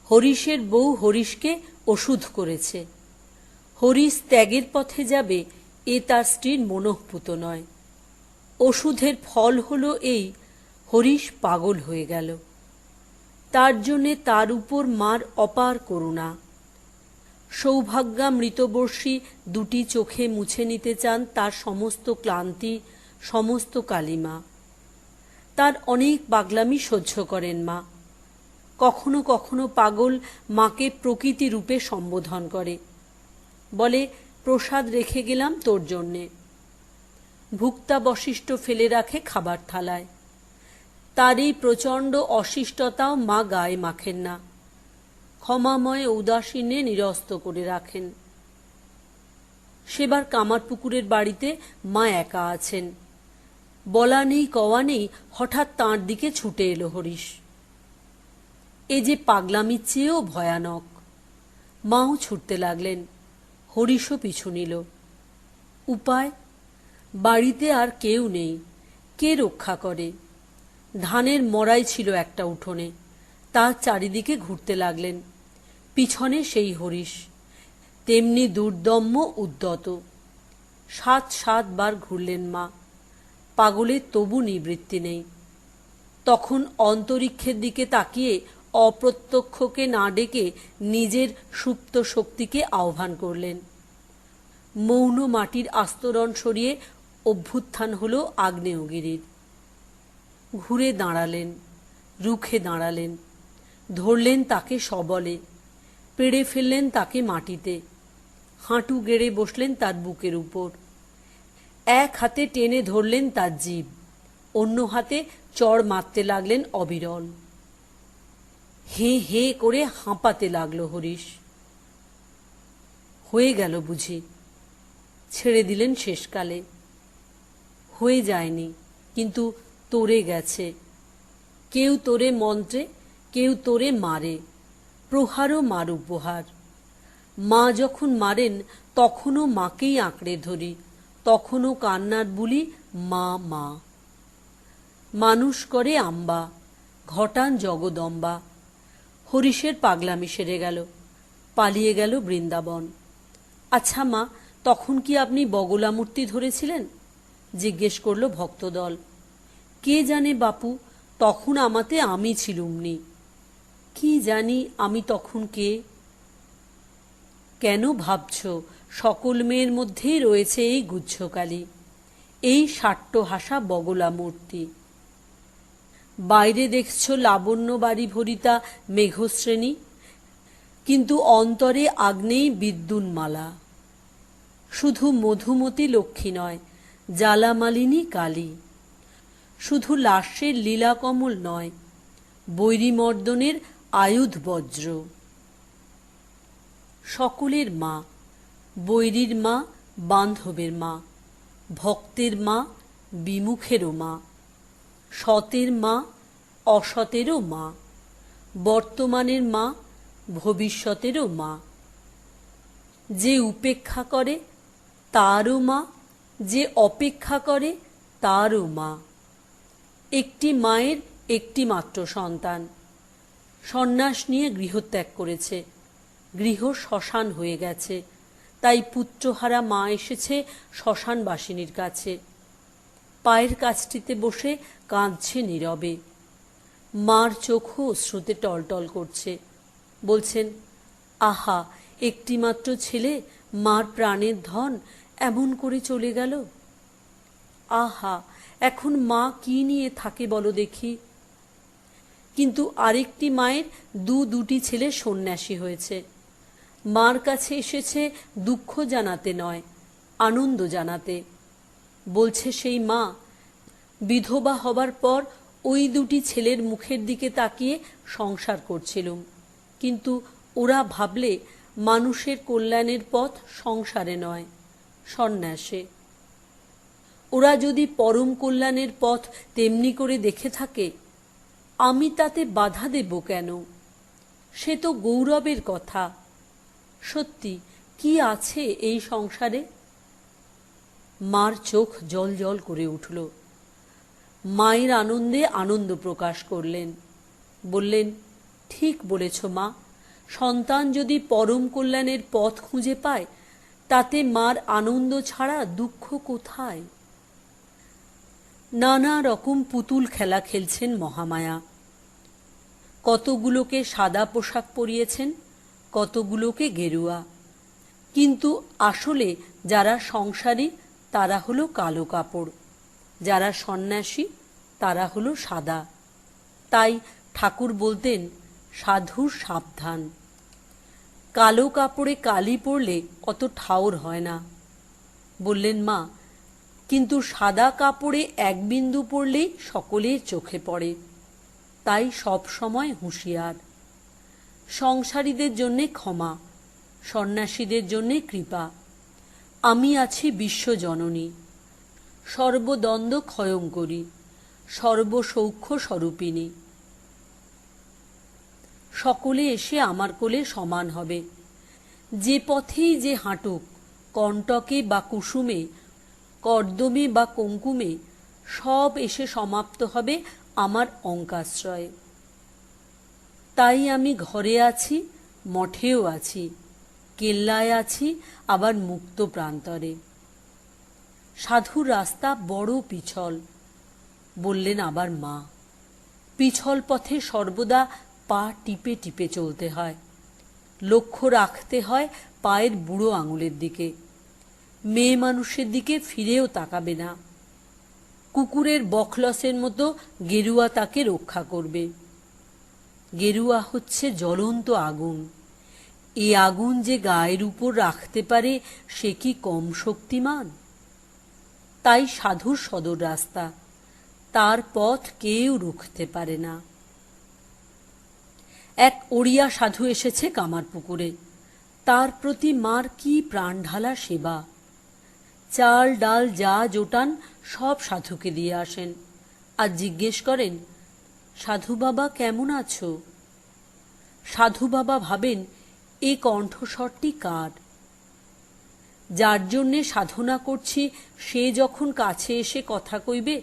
হরিশের বউ হরিশকে ওষুধ করেছে। হরিশ ত্যাগের পথে যাবে এ তার স্ত্রীর মনঃপূত নয়। ওষুধের ফল হলো এই, হরিশ পাগল হয়ে গেল। তার জন্যে তার উপর মার অপার করুণা। সৌভাগ্যা মৃতবর্ষী দুটি চোখে মুছে নিতে চান তার সমস্ত ক্লান্তি, সমস্ত কালিমা। তার অনেক পাগলামি সহ্য করেন মা। কখনো কখনো পাগল মাকে প্রকৃতি রূপে সম্বোধন করে, বলে প্রসাদ রেখে গেলাম তোর জন্যে। ভুক্তাবশিষ্ট ফেলে রাখে খাবার থালায়। তার এই প্রচণ্ড অশিষ্টতাও মা গায়ে মাখেন না, ক্ষমাময় উদাসীনে নিরস্ত করে রাখেন। সেবার কামারপুকুরের বাড়িতে মা একা আছেন। বলা নেই কওয়া নেই হঠাৎ তাঁর দিকে ছুটে এলো হরিশ। এ যে পাগলামির চেয়েও ভয়ানক। মাও ছুটতে লাগলেন, হরিশও পিছু নিল। উপায়? বাড়িতে আর কেউ নেই, কে রক্ষা করে? ধানের মড়াই ছিল একটা উঠোনে, তার চারিদিকে ঘুরতে লাগলেন। পিছনে সেই হরিশ, তেমনি দুর্দম্য উদ্যত। ৭ বার ঘুরলেন মা, পাগলের তবু নিবৃত্তি নেই। তখন অন্তরিক্ষের দিকে তাকিয়ে অপ্রত্যক্ষকে না ডেকে নিজের সুপ্ত শক্তিকে আহ্বান করলেন। মৌন মাটির আস্তরণ সরিয়ে অভ্যুত্থান হল আগ্নেয়গিরির। ঘুরে দাঁড়ালেন, রুখে দাঁড়ালেন, ধরলেন তাকে সবলে, পেড়ে ফেললেন তাকে মাটিতে, হাঁটু গেড়ে বসলেন তার বুকের উপর। এক হাতে টেনে ধরলেন তার জিভ, অন্য হাতে চড় মারতে লাগলেন অবিরল। হে হে করে হাঁপাতে লাগলো হরিশ। হয়ে গেল বুঝি, ছেড়ে দিলেন শেষকালে। হয়ে যায়নি, কিন্তু তোরে গেছে। কেউ তোরে মন্ত্রে, কেউ তোরে মারে, প্রহারও মার উপহার। মা যখন মারেন তখনও মাকেই আঁকড়ে ধরি, তখনও কান্নার বুলি মা মা। মানুষ করে আম্বা, ঘটান জগদম্বা। হরিশের পাগলামি সেরে গেল, পালিয়ে গেল বৃন্দাবন। আচ্ছা মা, তখন কি আপনি বগলা মূর্তি ধরেছিলেন? জিজ্ঞেস করল ভক্তদল। কে জানে বাপু, তখন আমাতে আমি ছিলুমনি। কি জানি আমি তখন কে? কেন ভাবছ সকল মেয়ের মধ্যেই রয়েছে এই গুচ্ছকালী, এই সাট্টহাসা বগলা মূর্তি? বাইরে দেখছ লাবণ্য বাড়ি ভরিতা মেঘশ্রেণী, কিন্তু অন্তরে আগ্নেয়ী বিদ্যুন্মালা। শুধু মধুমতি লক্ষ্মী নয়, জ্বালামালিনী কালী। শুধু লাস্যের লীলাকমল নয়, বৈরীমর্দনের আয়ুধ বজ্র। সকলের মা, বৈরীর মা, বান্ধবের মা, ভক্তের মা, বিমুখেরও মা, সতের মা, অসতেরও মা, বর্তমানের মা, ভবিষ্যতেরও মা। যে উপেক্ষা করে তারও মা, যে অপেক্ষা করে তারও মা। একটি মায়ের একটি মাত্র সন্তান, সন্ন্যাস নিয়ে গৃহত্যাগ করেছে, গৃহ শ্মশান হয়ে গেছে, তাই পুত্রহারা মা এসেছে শ্মশানবাসিনীর কাছে। পায়ের কাছটিতে বসে কাঁদছে নীরবে। মার চোখও অশ্রুতে টলটল করছে। বলছেন, আহা, একটিমাত্র ছেলে, মার প্রাণের ধন, এমন করে চলে গেল। আহা, এখন মা কি নিয়ে থাকে বলো দেখি। কিন্তু আরেকটি মায়ের দুটি ছেলে সন্ন্যাসী হয়েছে। মার কাছে এসেছে দুঃখ জানাতে নয়, আনন্দ জানাতে। বলছে সেই মা, বিধবা হবার পর ওই দুটি ছেলের মুখের দিকে তাকিয়ে সংসার করছিলুম, কিন্তু ওরা ভাবলে মানুষের কল্যাণের পথ সংসারে নয়, সন্ন্যাসে। ওরা যদি পরম কল্যাণের পথ তেমনি করে দেখে থাকে, আমি তাতে বাধা দেব কেন? সে তো গৌরবের কথা। সত্যি কি আছে এই সংসারে? মার চোখ জল জল করে উঠল। মায়ের আনন্দে আনন্দ প্রকাশ করলেন। বললেন, ঠিক বলেছ মা, সন্তান যদি পরম কল্যাণের পথ খুঁজে পায়, তাতে মার আনন্দ ছাড়া দুঃখ কোথায়? নানা রকম পুতুল খেলা খেলছেন মহামায়া। কতগুলোকে সাদা পোশাক পরিয়েছেন, কতগুলোকে গেরুয়া। কিন্তু আসলে যারা সংসারী তারা হলো কালো কাপড়, যারা সন্ন্যাসী তারা হলো সাদা। তাই ঠাকুর বলতেন, সাধুর সাবধান। কালো কাপড়ে কালি পড়লে অত ঠাউর হয় না। বললেন মা, কিন্তু সাদা কাপড়ে এক বিন্দু পড়লেই সকলের চোখে পড়ে। তাই সব সময় হুঁশিয়ার। সংসারীদের জন্যে ক্ষমা, সন্ন্যাসীদের জন্যে কৃপা। আমি আছি বিশ্বজননী, সর্বদ্বন্দ্ব ক্ষয়ঙ্করী, সর্বসৌখ্য স্বরূপিণী। সকলে এসে আমার কোলে সমান হবে। যে পথেই যে হাঁটুক, কণ্টকে বা কুসুমে, কর্দমে বা কঙ্কুমে, সব এসে সমাপ্ত হবে আমার অঙ্কাশ্রয়ে। তাই আমি ঘরে আছি, মঠেও আছি, কেল্লায় আছি, আবার মুক্ত প্রান্তরে। সাধুর রাস্তা বড় পিছল, বললেন আবার মা। পিছল পথে সর্বদা পা টিপে টিপে চলতে হয়। লক্ষ্য রাখতে হয় পায়ের বুড়ো আঙুলের দিকে। মেয়ে মানুষের দিকে ফিরেও তাকাবে না। কুকুরের বকলসের মতো গেরুয়া তাকে রক্ষা করবে। গেরুয়া হচ্ছে জ্বলন্ত আগুন। এই আগুন যে গায়ের উপর রাখতে পারে, সে কি কম শক্তিমান? তাই সাধুর সদর রাস্তা, তার পথ কেউ রুখতে পারে না। এক ওড়িয়া সাধু এসেছে কামারপুকুরে। তার প্রতি মার কি প্রাণঢালা সেবা। চাল ডাল যা জোটান সব সাধুকে দিয়ে আসেন, আর জিজ্ঞেস করেন, সাধু বাবা কেমন আছো? সাধু বাবা ভাবেন, এ কণ্ঠস্বরটি কার? যার জন্যে সাধনা করছি সে যখন কাছে এসে কথা কইবে,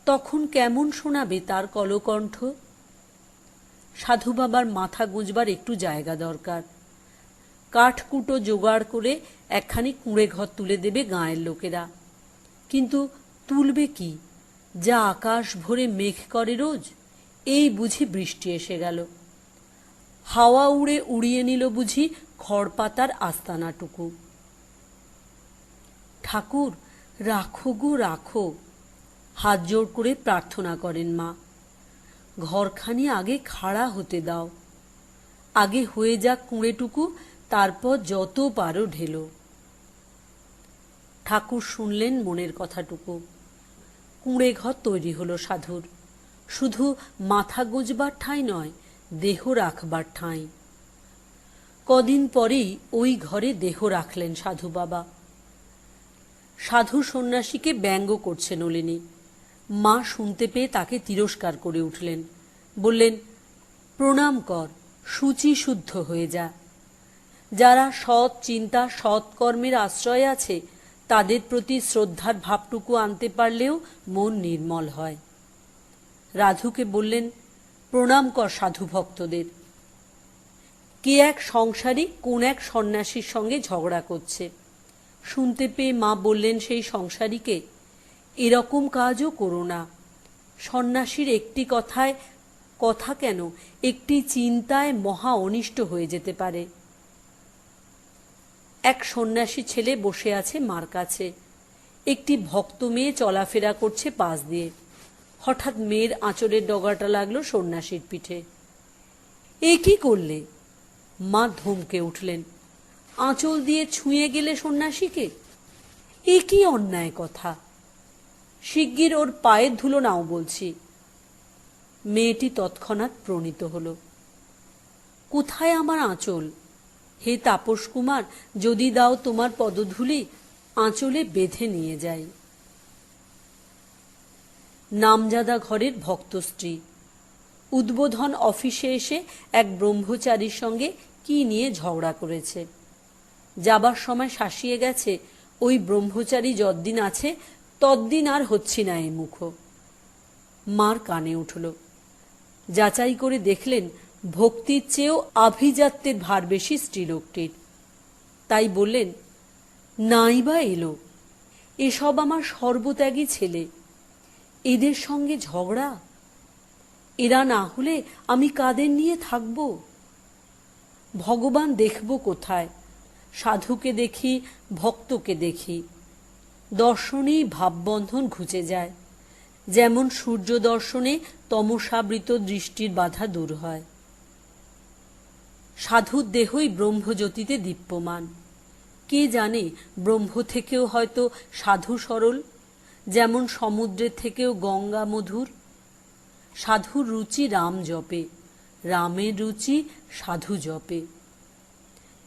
তখন কেমন শোনাবে তার কলকণ্ঠ? সাধু বাবার মাথা গুঁজবার একটু জায়গা দরকার। কাঠকুটো জোগাড় করে একখানি কুঁড়ে ঘর তুলে দেবে গাঁয়ের লোকেরা। কিন্তু তুলবে কি? যা আকাশ ভরে মেঘ করে রোজ, এই বুঝি বৃষ্টি এসে গেল। হাওয়া উড়ে উড়িয়ে নিল বুঝি খড়পাতার আস্তানাটুকু। ঠাকুর, রাখো গো রাখো, হাত জোড় করে প্রার্থনা করেন মা। ঘরখানি আগে খাড়া হতে দাও। আগে হয়ে যাক কুঁড়েটুকু, তারপর যত পারো ঢেলো। ঠাকুর শুনলেন মনের কথাটুকু। কুঁড়ে ঘর তৈরি হলো সাধুর। শুধু মাথা গুঁজবার ঠাঁই নয়, দেহ রাখবার ঠাঁই। কদিন পরেই ওই ঘরে দেহ রাখলেন সাধু বাবা। সাধু সন্ন্যাসীকে ব্যঙ্গ করছে নলিনী। মা শুনতে পেয়ে তাকে তিরস্কার করে উঠলেন। বললেন, প্রণাম কর, শুচি শুদ্ধ হয়ে যা। যারা সৎ চিন্তা সৎ কর্মের আশ্রয় আছে, তাদের প্রতি শ্রদ্ধার ভাবটুকু আনতে পারলেও মন নির্মল হয়। রাধুকে বললেন, প্রণাম কর সাধু ভক্তদের। কে এক সংসারী কোন এক সন্ন্যাসীর সঙ্গে ঝগড়া করছে। শুনতে পেয়ে মা বললেন সেই সংসারীকে, এরকম কাজও করো না। সন্ন্যাসীর একটি কথায়, কথা কেন, একটি চিন্তায় মহা অনিষ্ট হয়ে যেতে পারে। এক সন্ন্যাসী ছেলে বসে আছে মার কাছে। একটি ভক্ত মেয়ে চলাফেরা করছে পাশ দিয়ে। হঠাৎ মেয়ের আঁচলের ডগাটা লাগলো সন্ন্যাসীর পিঠে। এ কি করলে? মা ধমকে উঠলেন। আঁচল দিয়ে ছুঁয়ে গেলে সন্ন্যাসীকে? এ কি অন্যায় কথা! শিগগির ওর পায়ের ধুলো নাও বলছি। মেয়েটি তৎক্ষণাৎ প্রণীত হল। কোথায় আমার আঁচল? হে তাপস কুমার, যদি দাও তোমার পদধূলি, আঁচলে বেঁধে নিয়ে যাই। নামজাদা ঘরের ভক্ত স্ত্রী উদ্বোধন অফিসে এসে এক ব্রহ্মচারীর সঙ্গে কি নিয়ে ঝগড়া করেছে। যাবার সময় শাসিয়ে গেছে, ওই ব্রহ্মচারী যদ্দিন আছে তদ্দিন আর হচ্ছি না এ মুখো। মার কানে উঠল। যাচাই করে দেখলেন ভক্তির চেয়েও আভিজাত্যের ভার বেশি স্ত্রীলোকটির। তাই বললেন, নাই বা এলো, এসব আমার সর্বত্যাগী ছেলে, এদের সঙ্গে ঝগড়া? এরা না হলে আমি কাদের নিয়ে থাকব? ভগবান দেখব কোথায়? সাধুকে দেখি, ভক্তকে দেখি, দর্শনেই ভাববন্ধন ঘুচে যায়। যেমন সূর্য দর্শনে তমসাবৃত দৃষ্টির বাধা দূর হয়। সাধুর দেহই ব্রহ্মজ্যোতিতে দীপ্যমান। কে জানে, ব্রহ্ম থেকেও হয়তো সাধু সরল, যেমন সমুদ্রের থেকেও গঙ্গা মধুর। সাধুর রুচি রাম জপে, রামের রুচি সাধু জপে।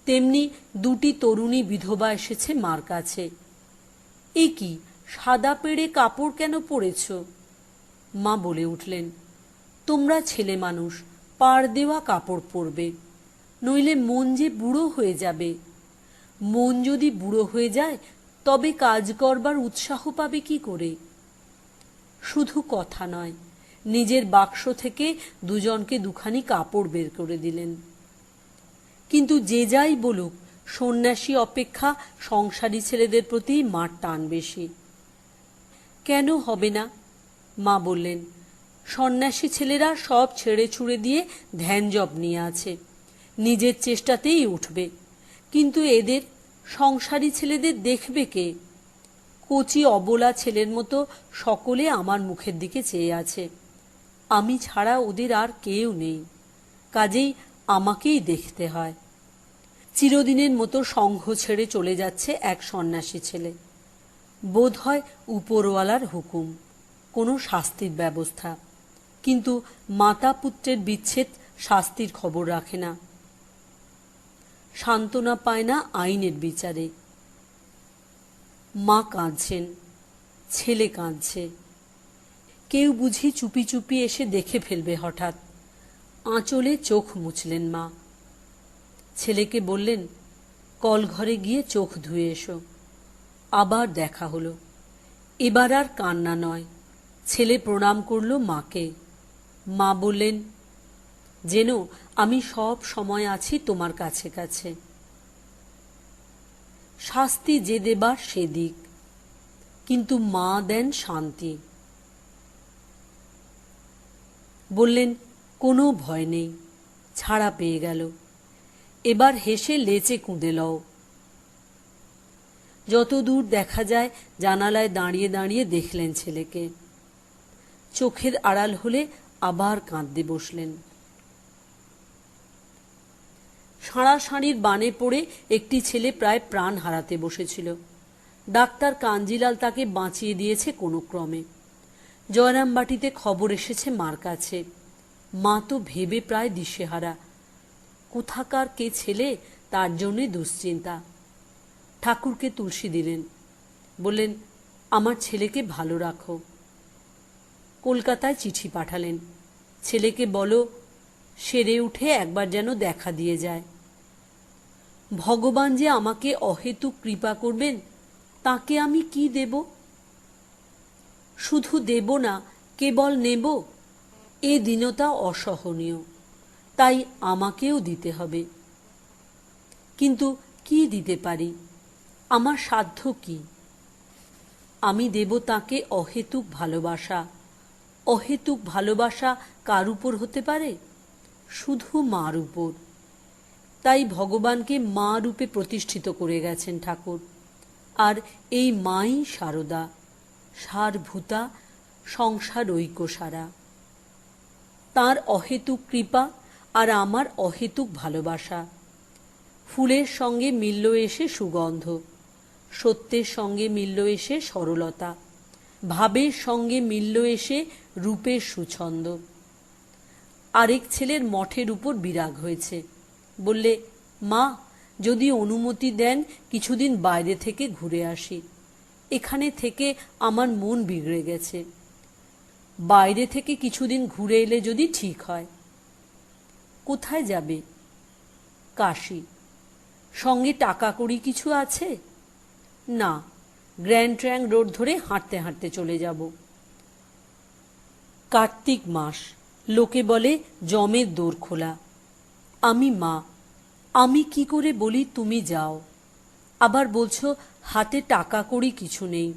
তেমনি দুটি তরুণী বিধবা এসেছে মার কাছে। এ কি, সাদা পেড়ে কাপড় কেন পরেছ? মা বলে উঠলেন, তোমরা ছেলে মানুষ, পাড় দেওয়া কাপড় পরবে, নইলে মন যে বুড়ো হয়ে যাবে। মন যদি বুড়ো হয়ে যায় তবে কাজ করবার উৎসাহ পাবে কি করে? শুধু কথা নয়, নিজের বাক্স থেকে দুজনকে দুখানি কাপড় বের করে দিলেন। কিন্তু যে যাই বলুক, সন্ন্যাসী অপেক্ষা সংসারী ছেলেদের প্রতি মার টান বেশি। কেন হবে না? মা বললেন, সন্ন্যাসী ছেলেরা সব ছেড়ে ছুড়ে দিয়ে ধ্যান জপ নিয়ে আছে, নিজের চেষ্টাতেই উঠবে। কিন্তু এদের, সংসারী ছেলেদের দেখবে কে? কচি অবলা ছেলের মতো সকলে আমার মুখের দিকে চেয়ে আছে। আমি ছাড়া ওদের আর কেউ নেই, কাজেই আমাকেই দেখতে হয়। চিরদিনের মতো সংঘ ছেড়ে চলে যাচ্ছে এক সন্ন্যাসী ছেলে। বোধ হয় উপরওয়ালার হুকুম, কোনো শাস্তির ব্যবস্থা। কিন্তু মাতা পুত্রের বিচ্ছেদ শাস্তির খবর রাখে না, সান্ত্বনা পায় না আইনের বিচারে। মা কাঁদছেন, ছেলে কাঁদছে। কেউ বুঝি চুপি চুপি এসে দেখে ফেলবে হঠাৎ। আঁচলে চোখ মুছলেন মা। ছেলেকে বললেন, কলঘরে গিয়ে চোখ ধুয়ে এসো। আবার দেখা হলো। এবার আর কান্না নয়। ছেলে প্রণাম করল মাকে। মা বললেন, যেন আমি সব সময় আছি তোমার কাছে কাছে। শাস্তি যে দেবার সে দিক, কিন্তু মা দেন শান্তি। বললেন, কোনো ভয় নেই, ছাড়া পেয়ে গেল, এবার হেসে লেচে কুঁদে লও। যতদূর দেখা যায় জানালায় দাঁড়িয়ে দাঁড়িয়ে দেখলেন ছেলেকে। চোখের আড়াল হলে আবার কাঁদতে বসলেন। সাঁড়াসাঁড়ির বানে পড়ে একটি ছেলে প্রায় প্রাণ হারাতে বসেছিল। ডাক্তার কাঞ্জিলাল তাকে বাঁচিয়ে দিয়েছে কোনো ক্রমে। জয়রামবাটিতে খবর এসেছে মার কাছে। মা তো ভেবে প্রায় দিশেহারা। কোথাকার কে ছেলে, তার জন্যে দুশ্চিন্তা। ঠাকুরকে তুলসী দিলেন, বললেন, আমার ছেলেকে ভালো রাখো। কলকাতায় চিঠি পাঠালেন, ছেলেকে বলো সেরে উঠে একবার যেন দেখা দিয়ে যায়। ভগবান যে আমাকে অহেতুক কৃপা করবেন, তাকে আমি কি দেব? শুধু দেব না, কেবল নেব, এ দীনতা অসহনীয়। তাই আমাকেও দিতে হবে। কিন্তু কি দিতে পারি? আমার সাধ্য কি? আমি দেব তাকে অহেতুক ভালোবাসা। অহেতুক ভালোবাসা কার উপর হতে পারে? শুধু মার উপর। তাই ভগবানকে মা রূপে প্রতিষ্ঠিত করে গেছেন ঠাকুর। আর এই মাই সারদা, সারভূতা, সংসার ঐক্যসারা। তাঁর অহেতুক কৃপা আর আমার অহেতুক ভালোবাসা। ফুলের সঙ্গে মিলল এসে সুগন্ধ, সত্যের সঙ্গে মিলল এসে সরলতা, ভাবের সঙ্গে মিলল এসে রূপের সুছন্দ। আরেক ছেলের মঠের উপর বিরাগ হয়েছে। বললে, মা, যদি অনুমতি দেন কিছুদিন বাইরে থেকে ঘুরে আসি। এখানে থেকে আমার মন বিগড়ে গেছে। বাইরে থেকে কিছুদিন ঘুরে এলে যদি ঠিক হয়। কোথায় যাবে? কাশী। সঙ্গে টাকা কড়ি কিছু আছে? না, গ্র্যান্ড ট্র্যাঙ্ক রোড ধরে হাঁটতে হাঁটতে চলে যাব। কার্তিক মাস, লোকে বলে জমের দোর খোলা। আমি মা, আমি কি করে বলি তুমি যাও, আবার বলছো হাতে টাকা কড়ি কিছু নেই।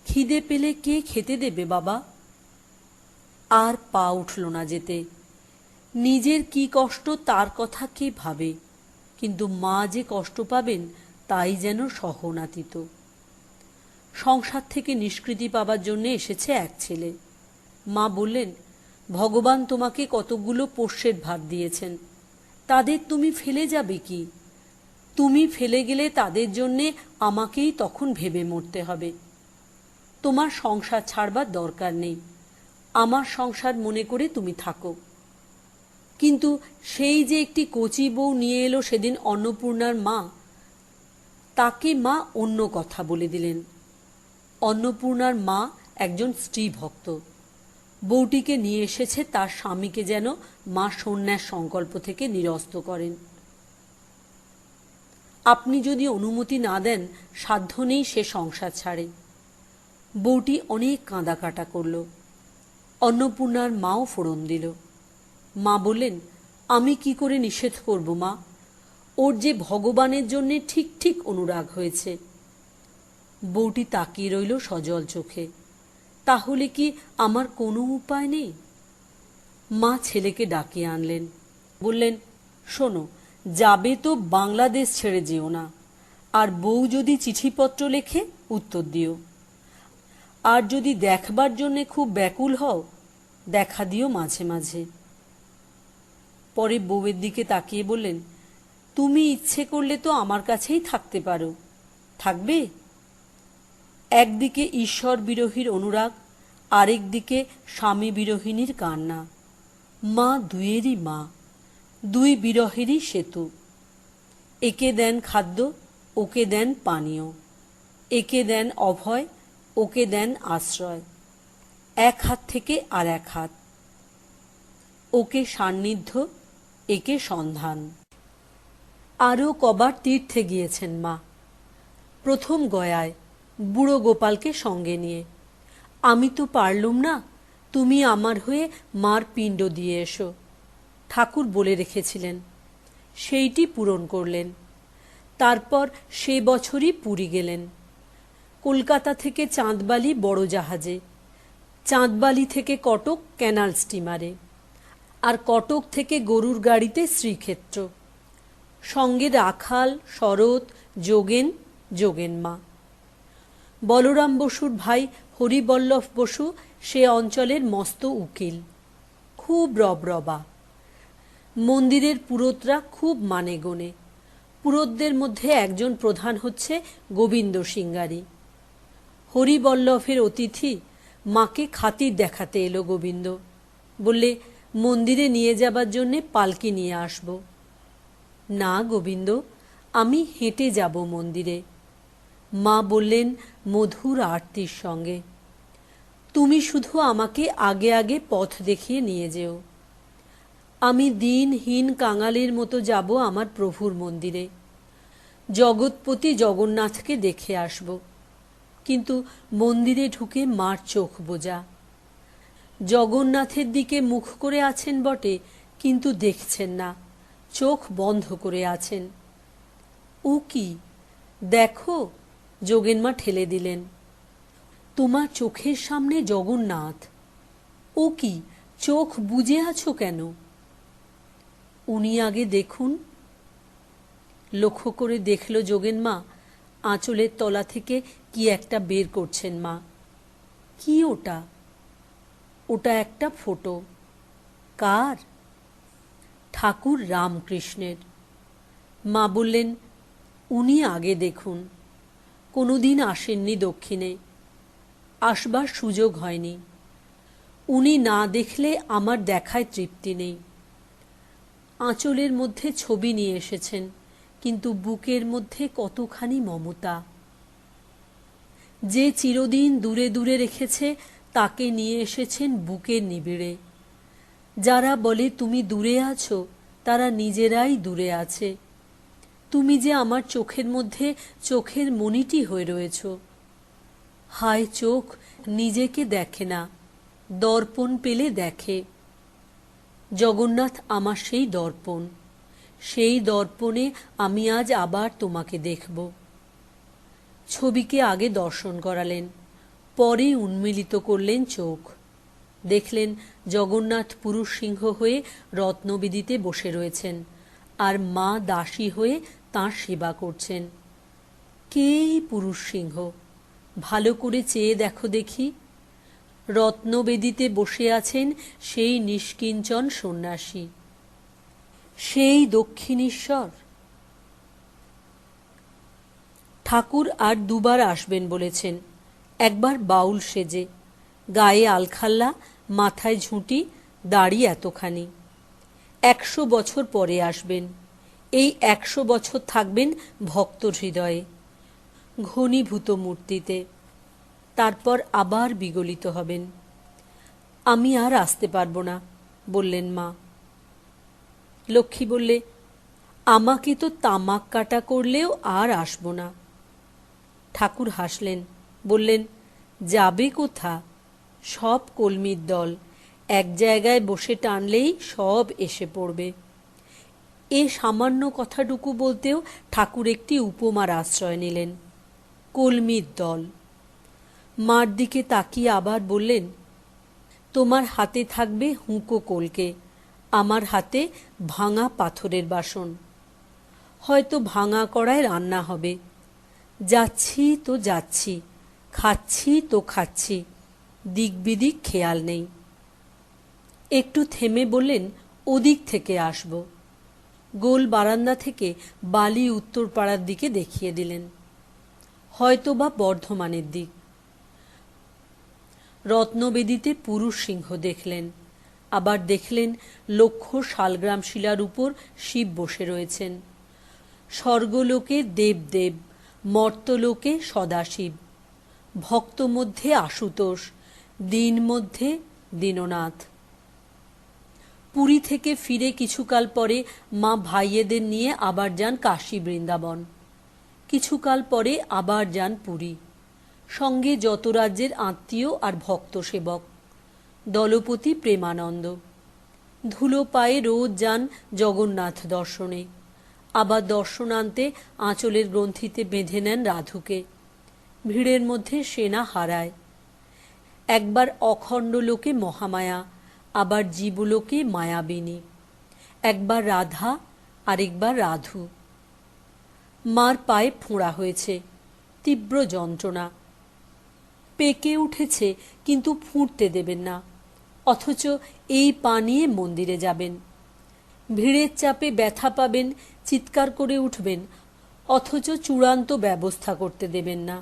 খিদে পেলে কে খেতে দেবে বাবা? আর পা উঠল না যেতে। নিজের কি কষ্ট তার কথা কে ভাবে, কিন্তু মা যে কষ্ট পাবেন তাই যেন সহনাতীত। সংসার থেকে নিষ্কৃতি পাবার জন্য এসেছে এক ছেলে। মা বললেন, ভগবান তোমাকে কতগুলো পোষ্যের ভার দিয়েছেন, তাদের তুমি ফেলে যাবে কি? তুমি ফেলে গেলে তাদের জন্যে আমাকেই তখন ভেবে মরতে হবে। তোমার সংসার ছাড়বার দরকার নেই, আমার সংসার মনে করে তুমি থাকো। কিন্তু সেই যে একটি কচি বউ নিয়ে এলো সেদিন অন্নপূর্ণার মা, তাকে মা অন্য কথা বলে দিলেন। অন্নপূর্ণার মা একজন স্ত্রী ভক্ত। বউটিকে নিয়ে এসেছে তার স্বামীকে যেন মা সন্ন্যাস সংকল্প থেকে নিরস্ত করেন। আপনি যদি অনুমতি না দেন, সাধ্য নেই সে সংসার ছাড়ে। বউটি অনেক কাঁদাকাটা করল। অন্নপূর্ণার মাও ফোড়ন দিল। মা বললেন, আমি কি করে নিষেধ করব মা? ওর যে ভগবানের জন্যে ঠিক ঠিক অনুরাগ হয়েছে। বউটি তাকিয়ে রইল সজল চোখে। তাহলে কি আমার কোনো উপায় নেই? মা ছেলেকে ডাকিয়ে আনলেন। বললেন, শোনো, যাবে তো বাংলাদেশ ছেড়ে যেও না, আর বউ যদি চিঠিপত্র লেখে উত্তর দিও। আর যদি দেখবার জন্যে খুব ব্যাকুল হও, দেখা দিও মাঝে মাঝে। পরে বউয়ের দিকে তাকিয়ে বললেন, তুমি ইচ্ছে করলে তো আমার কাছেই থাকতে পারো, থাকবে? একদিকে ঈশ্বর বিরোহীর অনুরাগ, আরেক দিকে স্বামী বিরোহিনীর কান্না। মা দুয়েরই মা, দুই বিরহেরই সেতু। একে দেন খাদ্য, ওকে দেন পানীয়। একে দেন অভয়, ওকে দেন আশ্রয়। এক হাত থেকে আর এক হাত। ওকে সান্নিধ্য, একে সন্ধান। আরও কবার তীর্থে গিয়েছেন মা। প্রথম গয়ায় বুড়ো গোপালকে সঙ্গে নিয়ে। আমি তো পারলুম না, তুমি আমার হয়ে মার পিণ্ড দিয়ে এসো, ঠাকুর বলে রেখেছিলেন। সেইটি পূরণ করলেন। তারপর সে বছরই পুরী গেলেন। কলকাতা থেকে চাঁদবালি বড় জাহাজে, চাঁদবালি থেকে কটক ক্যানাল স্টিমারে, আর কটক থেকে গরুর গাড়িতে শ্রীক্ষেত্র। সঙ্গে রাখাল, শরৎ, যোগেন, যোগেনমা। বলরাম বসুর ভাই হরিবল্লভ বসু সে অঞ্চলের মস্ত উকিল, খুব রবরবা। মন্দিরের পুরোতরা খুব মানে গোনে। পুরোতদের মধ্যে একজন প্রধান হচ্ছে গোবিন্দ সিংহারি। হরিবল্লভের অতিথি, মাকে খাতির দেখাতে এলো গোবিন্দ। বললে, মন্দিরে নিয়ে যাবার জন্যে পালকি নিয়ে আসব। না গোবিন্দ, আমি হেঁটে যাব মন্দিরে। মা বললেন মধুর আরতির সঙ্গে, তুমি শুধু আমাকে আগে আগে পথ দেখিয়ে নিয়ে যেও। আমি দিনহীন কাঙালের মতো যাব আমার প্রভুর মন্দিরে। জগৎপতি জগন্নাথকে দেখে আসব। কিন্তু মন্দিরে ঢুকে মার চোখ বোঝা। জগন্নাথের দিকে মুখ করে আছেন বটে, কিন্তু দেখছেন না, চোখ বন্ধ করে আছেন। ও কি দেখো, যোগেনমা ঠেলে দিলেন। তোমার চোখের সামনে জগন্নাথ। ও কি, চোখ বুজে আছো কেন? উনি আগে দেখুন। লক্ষ্য করে দেখল যোগেনমা, আঁচলের তলা থেকে কি একটা বের করছেন মা। কি ওটা? ওটা একটা ফটো। কার? ঠাকুর রামকৃষ্ণের। মা বললেন, উনি আগে দেখুন। কোনোদিন আসেননি দক্ষিণে, আসবার সুযোগ হয়নি। উনি না দেখলে আমার দেখায় তৃপ্তি নেই। আঁচলের মধ্যে ছবি নিয়ে এসেছেন, কিন্তু বুকের মধ্যে কতখানি মমতা। যে চিরদিন দূরে দূরে রেখেছে তাকে নিয়ে এসেছেন বুকের নিবিড়ে। যারা বলে তুমি দূরে আছো, তারা নিজেরাই দূরে আছে। তুমি যে আমার চোখের মধ্যে চোখের মণিটি হয়ে রয়েছ। হায় চোখ নিজেকে দেখে না, দর্পণ পেলে দেখে। জগন্নাথ আমার সেই দর্পণ, সেই দর্পণে আমি আজ আবার তোমাকে দেখব। ছবিকে আগে দর্শন করালেন, পরে উন্মিলিত করলেন চোখ। দেখলেন জগন্নাথ পুরুষ সিংহ হয়ে রত্নবেদিতে বসে রয়েছেন, আর মা দাসী হয়ে তাঁর সেবা করছেন। কে পুরুষ সিংহ? ভালো করে চেয়ে দেখো দেখি। রত্নবেদিতে বসে আছেন সেই নিষ্কিঞ্চন সন্ন্যাসী, সেই দক্ষিণেশ্বর। ঠাকুর আর দুবার আসবেন বলেছেন, একবার বাউল সেজে, গায়ে আলখাল্লা, মাথায় ঝুঁটি, দাড়ি এতখানি। 100 বছর পরে আসবেন। এই 100 বছর থাকবেন ভক্তর হৃদয়ে, ঘনীভূত মূর্তিতে। তারপর আবার বিগলিত হবেন। আমি আর আসতে পারবো না, বললেন মা। লক্ষ্মী বললে, আমাকে তো তামাক কাটা করলেও আর আসবো না। ঠাকুর হাসলেন, বললেন, যাবে কোথা? সব কলমির দল, এক জায়গায় বসে টানলেই সব এসে পড়বে। এ সামান্য কথাটুকু বলতেও ঠাকুর একটি উপমার আশ্রয় নিলেন, কলমির দল। মার দিকে তাকিয়ে আবার বললেন, তোমার হাতে থাকবে হুঁকো কলকে, আমার হাতে ভাঙা পাথরের বাসন। হয়তো ভাঙা কড়ায় রান্না হবে। যাচ্ছি তো যাচ্ছি, খাচ্ছি তো খাচ্ছি, দিক বিদিক খেয়াল নেই। একটু থেমে বললেন, ওদিক থেকে আসব। গোল বারান্দা থেকে বালি উত্তরপাড়ার দিকে দেখিয়ে দিলেন, হয়তো বা বর্ধমানের দিক। রত্নবেদিতে পুরুষ সিংহ দেখলেন, আবার দেখলেন লক্ষ শালগ্রাম শিলার উপর শিব বসে রয়েছেন। স্বর্গলোকে দেবদেব, মর্তলোকে সদাশিব, ভক্ত মধ্যে আশুতোষ, দীন মধ্যে দীননাথ। পুরী থেকে ফিরে কিছুকাল পরে মা ভাইয়েদের নিয়ে আবার যান কাশী বৃন্দাবন। কিছুকাল পরে আবার যান পুরী, সঙ্গে যত রাজ্যের আত্মীয় আর ভক্ত সেবক। দলপতি প্রেমানন্দ ধুলো পায়ে রোজ যান জগন্নাথ দর্শনে। আবার দর্শনান্তে আঁচলের গ্রন্থিতে বেঁধে নেন রাধুকে। ভিড়ের মধ্যে সেনা হারায়। একবার অখণ্ড লোকে মহামায়া, আবার জীবলোকে মায়াবিনী। একবার রাধা, আরেকবার রাধু। মার পায়ে ফোঁড়া হয়েছে, তীব্র যন্ত্রণা। পেকে উঠেছে, কিন্তু ফুঁড়তে দেবেন না। অথচ এই পা নিয়ে মন্দিরে যাবেন। ভিড়ের চাপে ব্যথা পাবেন, চিৎকার করে উঠবেন, অথচ চূড়ান্ত ব্যবস্থা করতে দেবেন না।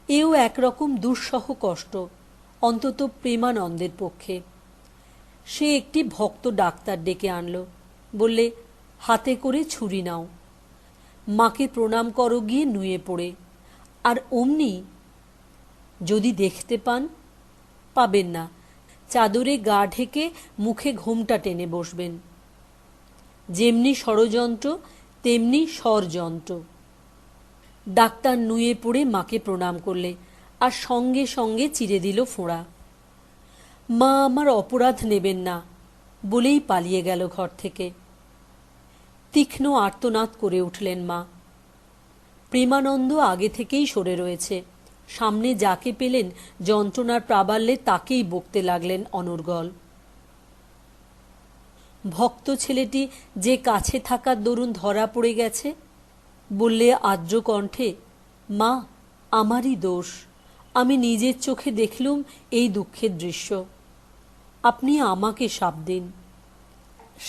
এও একরকম দুঃসহ কষ্ট, অন্তত প্রেমানন্দের পক্ষে। সে একটি ভক্ত ডাক্তার ডেকে আনল, বললে, হাতে করে ছুরি নাও, মাকে প্রণাম করো গিয়ে নুয়ে পড়ে। আর অমনি যদি দেখতে পান, পাবেন না, চাদরে গা ঢেকে মুখে ঘোমটা টেনে বসবেন। যেমনি ষড়যন্ত্র তেমনি ষড়যন্ত্র। ডাক্তার নুয়ে পড়ে মাকে প্রণাম করলে, আর সঙ্গে সঙ্গে চিরে দিল ফোঁড়া। মা আমার অপরাধ নেবেন না বলেই পালিয়ে গেল ঘর থেকে। তীক্ষ্ণ আর্তনাদ করে উঠলেন মা। প্রেমানন্দ আগে থেকেই সরে রয়েছে। সামনে যাকে পেলেন যন্ত্রণার প্রাবল্যে তাকেই বকতে লাগলেন অনর্গল। ভক্ত ছেলেটি যে কাছে থাকার দরুন ধরা পড়ে গেছে, বললে আর্দ্র কণ্ঠে, মা, আমারই দোষ, আমি নিজের চোখে দেখলুম এই দুঃখের দৃশ্য। আপনি আমাকে শাপ দিন।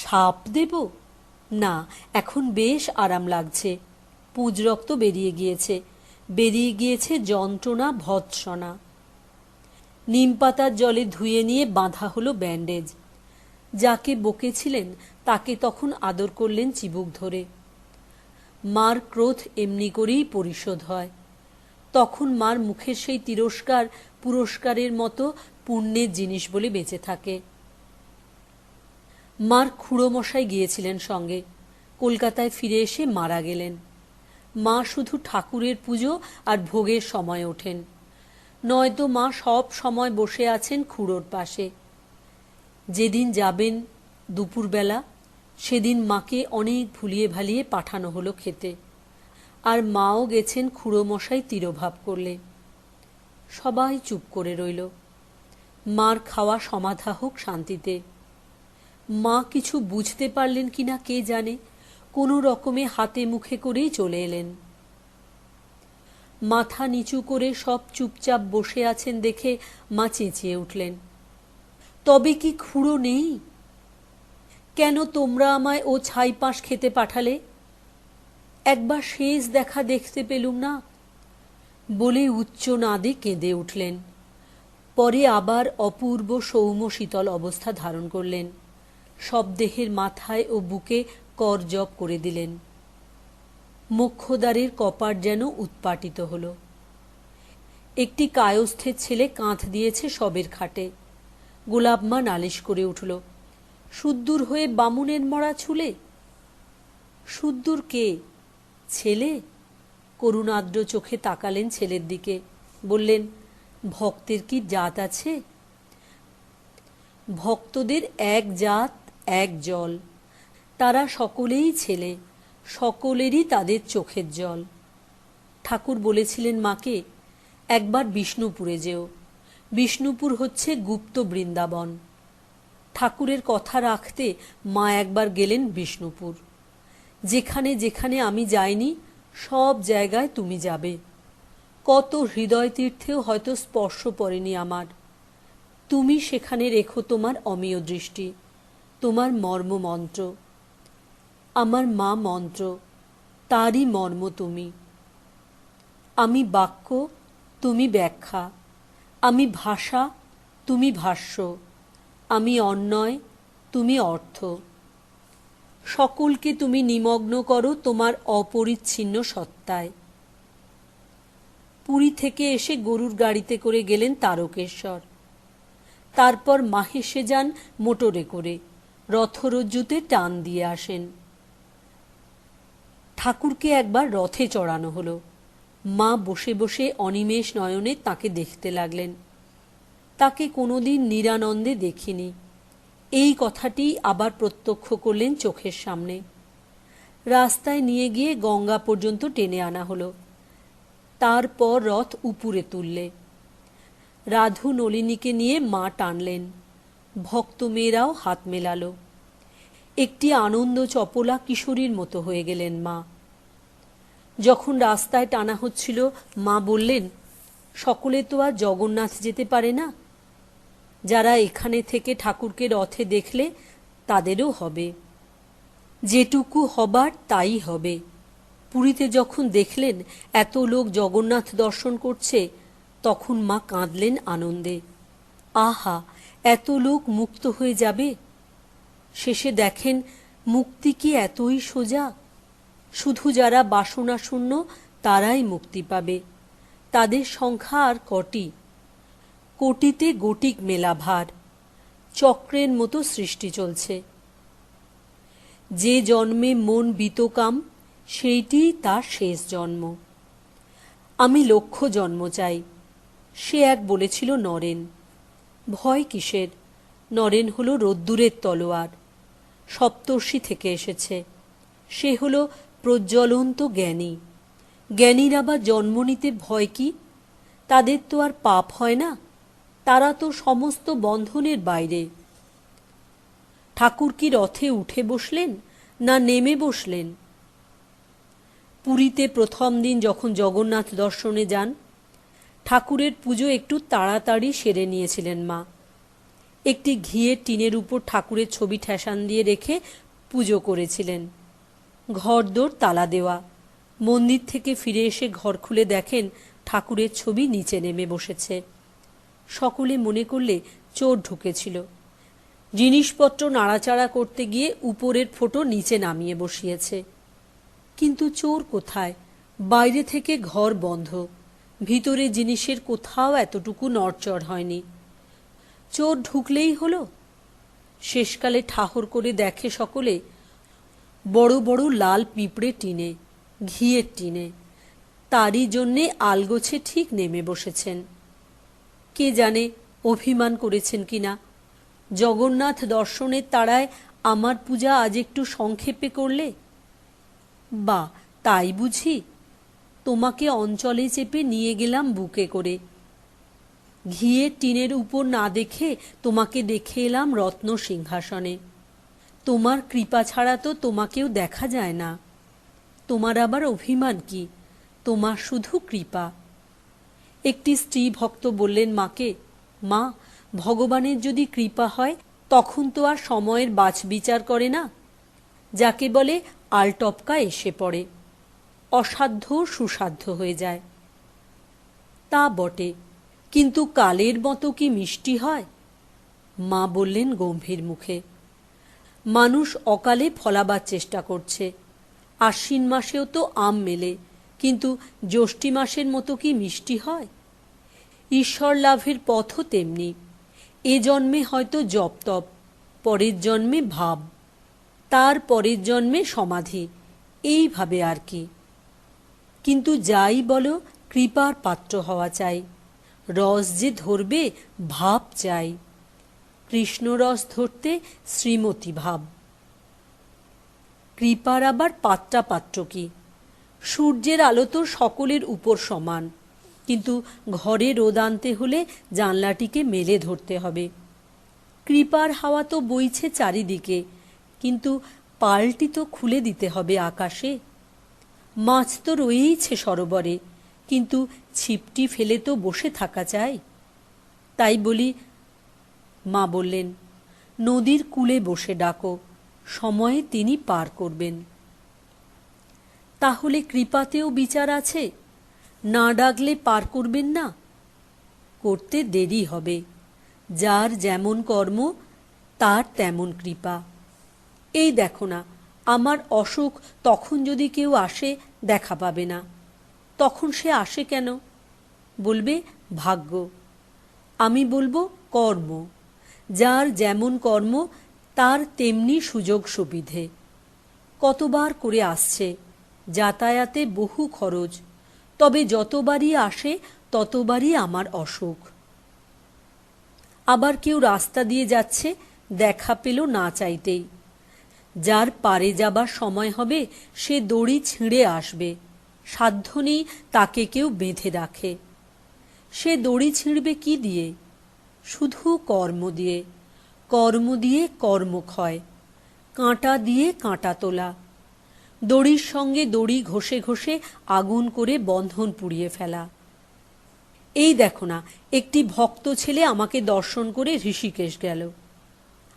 শাপ দেব? না, এখন বেশ আরাম লাগছে। পুজ রক্ত বেরিয়ে গিয়েছে, বেরিয়ে গিয়েছে যন্ত্রণা, ভৎসনা। নিম পাতার জলে ধুয়ে নিয়ে বাঁধা হলো ব্যান্ডেজ। যাকে বকেছিলেন তাকে তখন আদর করলেন চিবুক ধরে। মার ক্রোধ এমনি করেই পরিশোধ হয়। তখন মার মুখের সেই তিরস্কার পুরস্কারের মতো পুণ্যের জিনিস বলে বেঁচে থাকে। মার খুড়োমশাই গিয়েছিলেন সঙ্গে। কলকাতায় ফিরে এসে মারা গেলেন। মা শুধু ঠাকুরের পুজো আর ভোগের সময় ওঠেন, নয়তো মা সব সময় বসে আছেন খুড়োর পাশে। যেদিন যাবেন দুপুরবেলা, সেদিন মাকে অনেক ভুলিয়ে ভালিয়ে পাঠানো হলো খেতে, আর মাও গেছেন খুড়োমশাই তিরোভাব করলে। সবাই চুপ করে রইল। মার খাওয়া সমাধা হোক শান্তিতে। মা কিছু বুঝতে পারলেন কিনা কে জানে, কোনো রকমে হাতে মুখে করেই চলে এলেন। মাথা নিচু করে সব চুপচাপ বসে আছেন দেখে মা চেঁচিয়ে উঠলেন, তবে কি খুড়ো নেই? কেন তোমরা আমায় ও ছাইপাঁশ খেতে পাঠালে? একবার শেষ দেখা দেখতে পেলুম না, বলে উচ্চ নাদে কেঁদে উঠলেন। পরে আবার অপূর্ব সৌম্য শীতল অবস্থা ধারণ করলেন। সব দেহের মাথায় ও বুকে করজপ করে দিলেন। মোক্ষদারের কপাট যেন উৎপাটিত হল। একটি কায়স্থের ছেলে কাঁধ দিয়েছে শবের খাটে। গোলাপমা নালিশ করে উঠল, সুদ্দূর হয়ে বামুনের মরা ছুলে। সুদ্দূর কে? ছেলে? করুণাদ্র চোখে তাকালেন ছেলের দিকে, বললেন, ভক্তের কি জাত আছে? ভক্তদের এক জাত এক জল, তারা সকলেই ছেলে, সকলেরই তাদের চোখের জল। ঠাকুর বলেছিলেন মাকে, একবার বিষ্ণুপুরে যেও। বিষ্ণুপুর হচ্ছে গুপ্ত বৃন্দাবন। ঠাকুরের কথা রাখতে মা একবার গেলেন বিষ্ণুপুর। যেখানে যেখানে আমি যাইনি সব জায়গায় তুমি যাবে। কত হৃদয় তীর্থেও হয়তো স্পর্শ পড়েনি আমার। তুমি সেখানে রেখো তোমার অমীয় দৃষ্টি, তোমার মর্ম মন্ত্র। আমার মা মন্ত্র, তারই মর্ম তুমি। আমি বাক্য, তুমি ব্যাখ্যা। আমি ভাষা, তুমি ভাষ্য। আমি অন্যয়, তুমি অর্থ। সকলকে তুমি নিমগ্ন করো তোমার অপরিচ্ছিন্ন সত্তায়। পুরী থেকে এসে গরুর গাড়িতে করে গেলেন তারকেশ্বর। তারপর মাহেশে যান মোটরে করে, রথরজ্জুতে টান দিয়ে আসেন। ঠাকুরকে একবার রথে চড়ানো হলো। মা বসে বসে অনিমেষ নয়নে তাকে দেখতে লাগলেন। তাকে কোনোদিন নিরানন্দে দেখিনি, এই কথাটি আবার প্রত্যক্ষ করলেন চোখের সামনে। রাস্তায় নিয়ে গিয়ে গঙ্গা পর্যন্ত টেনে আনা হলো। তারপর রথ উপরে তুললে। রাধু নলিনীকে নিয়ে মা টানলেন। ভক্ত মেয়েরাও হাত মেলালো। একটি আনন্দ চপলা কিশোরীর মতো হয়ে গেলেন মা। যখন রাস্তায় টানা হচ্ছিল, মা বললেন, সকলে তো আর জগন্নাথ যেতে পারে না। যারা এখানে থেকে ঠাকুরকে রথে দেখলে তাদেরও হবে। যেটুকু হবার তাই হবে। পুরীতে যখন দেখলেন এত লোক জগন্নাথ দর্শন করছে, তখন মা কাঁদলেন আনন্দে। আহা, এত লোক মুক্ত হয়ে যাবে। শেষে দেখেন মুক্তি কি এতই সোজা? শুধু যারা বাসনা শূন্য তারাই মুক্তি পাবে। তাদের সংখ্যা আর কটি? কোটিতে গোটিক মেলা ভার। চক্রের মতো সৃষ্টি চলছে। যে জন্মে মন বিতকাম, সেইটিই তার শেষ জন্ম। আমি লক্ষ জন্ম চাই, সে এক বলেছিল নরেন। ভয় কিসের? নরেন হলো রোদ্দুরের তলোয়ার, সপ্তর্ষি থেকে এসেছে। সে হলো প্রজ্বলন্ত জ্ঞানী। জ্ঞানীরা বা জন্ম নিতে ভয় কি? তাদের তো আর পাপ হয় না, তারা তো সমস্ত বন্ধনের বাইরে। ঠাকুর কি রথে উঠে বসলেন না নেমে বসলেন? পুরীতে প্রথম দিন যখন জগন্নাথ দর্শনে যান, ঠাকুরের পুজো একটু তাড়াতাড়ি সেরে নিয়েছিলেন মা। একটি ঘিয়ের টিনের উপর ঠাকুরের ছবি ঠেসান দিয়ে রেখে পুজো করেছিলেন। ঘরদোর তালা দেওয়া। মন্দির থেকে ফিরে এসে ঘর খুলে দেখেন ঠাকুরের ছবি নিচে নেমে বসেছে। সকলে মনে করলে চোর ঢুকেছিল। জিনিসপত্র নাড়াচাড়া করতে গিয়ে উপরের ফোঁটো নিচে নামিয়ে বসিয়েছে। কিন্তু চোর কোথায়? বাইরে থেকে ঘর বন্ধ, ভিতরে জিনিসের কোথাও এতটুকু নড়চড় হয়নি। চোর ঢুকলেই হলো। শেষকালে ঠাহর করে দেখে সকলে বড় বড় লাল পিঁপড়ে টিনে, ঘিয়ের টিনে। তারই জন্যে আলগোছে ঠিক নেমে বসেছেন। কে জানে অভিমান করেছেন কিনা। জগন্নাথ দর্শনের তাড়ায় আমার পূজা আজ একটু সংক্ষেপে করলে? বা তাই বুঝি? তোমাকে অঞ্চলে চেপে নিয়ে গেলাম বুকে করে। ঘিয়ের টিনের উপর না দেখে তোমাকে দেখে এলাম রত্ন সিংহাসনে। তোমার কৃপা ছাড়া তো তোমাকেও দেখা যায় না। তোমার আবার অভিমান কি? তোমার শুধু কৃপা। একটি স্ত্রী ভক্ত বললেন মাকে, মা, ভগবানের যদি কৃপা হয় তখন তো আর সময়ের বাছবিচার করে না, যাকে বলে আলটপকা এসে পড়ে, অসাধ্য সুসাধ্য হয়ে যায়। তা বটে, কিন্তু কালের মতো কি মিষ্টি হয়? মা বললেন গম্ভীর মুখে, মানুষ অকালে ফলাবার চেষ্টা করছে। আশ্বিন মাসেও তো আম মেলে, কিন্তু জ্যৈষ্ঠী মাসের মতো কি মিষ্টি হয়? ঈশ্বর লাভের পথও তেমনি। এ জন্মে হয়তো জপ তপ, পরের জন্মে ভাব, তার পরের জন্মে সমাধি, এইভাবে আর কি। কিন্তু যাই বলো, কৃপার পাত্র হওয়া চাই। রস যে ধরবে, ভাব চাই। কৃষ্ণরস ধরতে শ্রীমতী ভাব। কৃপার আবার পাত্রা পাত্র কি? সূর্যের আলো তো সকলের উপর সমান, কিন্তু ঘরে রোদ আনতে হলে জানলাটিকে মেলে ধরতে হবে। কৃপার হাওয়া তো বইছে চারিদিকে, কিন্তু পালটি তো খুলে দিতে হবে আকাশে। মাছ তো রয়েইছে সরোবরে, কিন্তু ছিপটি ফেলে তো বসে থাকা চাই। তাই বলি, মা বললেন, নদীর কূলে বসে ডাকো, সময়ে তিনি পার করবেন। তাহলে কৃপাতেও বিচার আছে? না ডাকলে পার করবেন না? করতে দেরি হবে। যার যেমন কর্ম তার তেমন কৃপা। এই দেখো না, আমার অসুখ তখন যদি কেউ আসে দেখা পাবে না, তখন সে আসে কেন? বলবে ভাগ্য। আমি বলবো কর্ম। যার যেমন কর্ম তার তেমনি সুযোগ সুবিধে। কতবার করে আসছে, যাতায়াতে বহু খরচ, তবে যতবারই আসে ততবারই আমার অসুখ। আবার কেউ রাস্তা দিয়ে যাচ্ছে, দেখা পেল না চাইতেই। যার পারে যাবার সময় হবে সে দড়ি ছিঁড়ে আসবে, সাধ্য নেই তাকে কেউ বেঁধে রাখে। সে দড়ি ছিঁড়বে কি দিয়ে? শুধু কর্ম দিয়ে। কর্ম দিয়ে কর্মক্ষয়, কাঁটা দিয়ে কাঁটা তোলা, দড়ির সঙ্গে দড়ি ঘষে ঘষে আগুন করে বন্ধন পুড়িয়ে ফেলা। এই দেখো না, একটি ভক্ত ছেলে আমাকে দর্শন করে ঋষিকেশ গেল।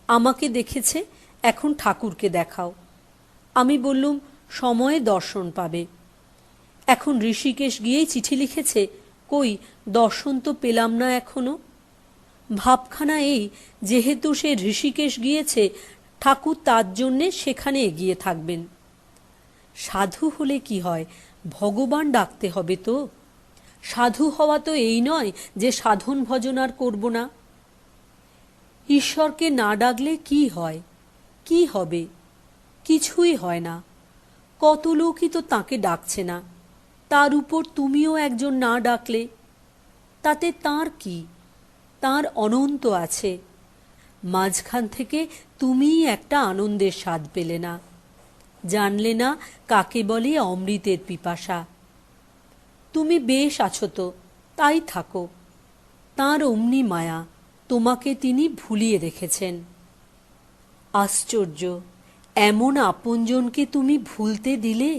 আমাকে দেখেছে, এখন ঠাকুরকে দেখাও। আমি বললুম সময়ে দর্শন পাবে। এখন ঋষিকেশ গিয়েই চিঠি লিখেছে, কই দর্শন তো পেলাম না এখনো। ভাবখানা এই, যেহেতু সে ঋষিকেশ গিয়েছে, ঠাকুর তার জন্যে সেখানে এগিয়ে থাকবেন। সাধু হলে কি হয়, ভগবান ডাকতে হবে তো। সাধু হওয়া তো এই নয় যে সাধন ভজন আর করব না। ঈশ্বরকে না ডাকলে কি হয়, কি হবে? কিছুই হয় না। কত লোকই তো তাঁকে ডাকছে না, তার উপর তুমিও একজন না ডাকলে। তাতে তাঁর কি? তাঁর অনন্ত আছে, মাঝখান থেকে তুমিই একটা আনন্দের স্বাদ পেলে না, জানলে না কাকে বলে অমৃতের পিপাসা। তুমি বেশ আছো তো, তাই থাকো। তাঁর অমনি মায়া, তোমাকে তিনি ভুলিয়ে রেখেছেন। আশ্চর্য, এমন আপনজনকে তুমি ভুলতে দিলে।